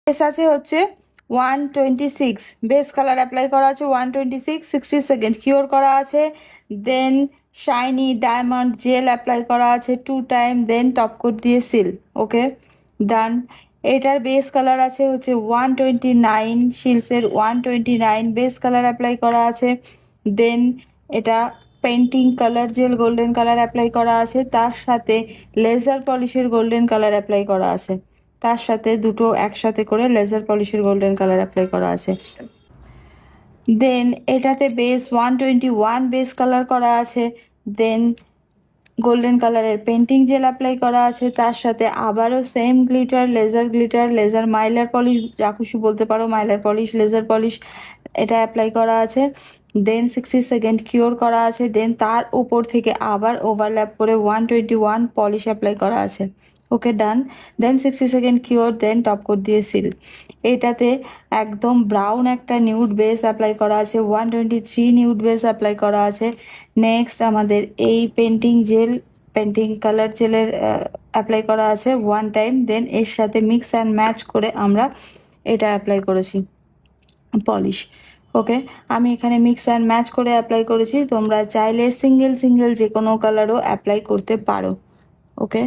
Base আছে হচ্ছে 126, base colour apply করা আছে 126, 60 সেকেন্ড কিওর করা আছে। দেন শাইনি ডায়মন্ড জেল অ্যাপ্লাই করা আছে 2 টাইম, দেন টপ কোট দিয়ে সিল। ওকে ডান। এটার বেস কালার আছে হচ্ছে 129, শিলসের 129 বেস কালার অ্যাপ্লাই করা আছে। দেন এটা painting colour gel golden colour apply করা আছে, তার সাথে লেজার পলিশের গোল্ডেন কালার অ্যাপ্লাই করা আছে, তার সাথে দুটো একসাথে করে লেজার পলিশের গোল্ডেন কালার অ্যাপ্লাই করা আছে। দেন এটাতে বেস 121 বেস কালার করা আছে। দেন গোল্ডেন কালারের পেন্টিং জেল অ্যাপ্লাই করা আছে, তার সাথে আবারও সেম গ্লিটার লেজার মাইলার পলিশ, যা খুশি বলতে পারো, মাইলার পলিশ লেজার পলিশ, এটা অ্যাপ্লাই করা আছে। দেন 60 সেকেন্ড কিওর করা আছে। দেন তার উপর থেকে আবার ওভারল্যাপ করে 121 পলিশ অ্যাপ্লাই করা আছে। ওকে ডান। দেন 60 সেকেন্ড কিওর, দেন টপ কোট দিয়ে সিল। এটাতে একদম ব্রাউন একটা নিউড বেস অ্যাপ্লাই করা আছে, 123 নিউড বেস অ্যাপ্লাই করা আছে। নেক্সট আমাদের এই পেন্টিং কালার জেলের অ্যাপ্লাই করা আছে 1 টাইম। দেন এর সাথে মিক্স অ্যান্ড ম্যাচ করে আমরা এটা অ্যাপ্লাই করেছি পলিশ। ওকে, আমি এখানে মিক্স অ্যান্ড ম্যাচ করে অ্যাপ্লাই করেছি, তোমরা চাইলে সিঙ্গেল যে কোনো কালারও অ্যাপ্লাই করতে পারো। ওকে।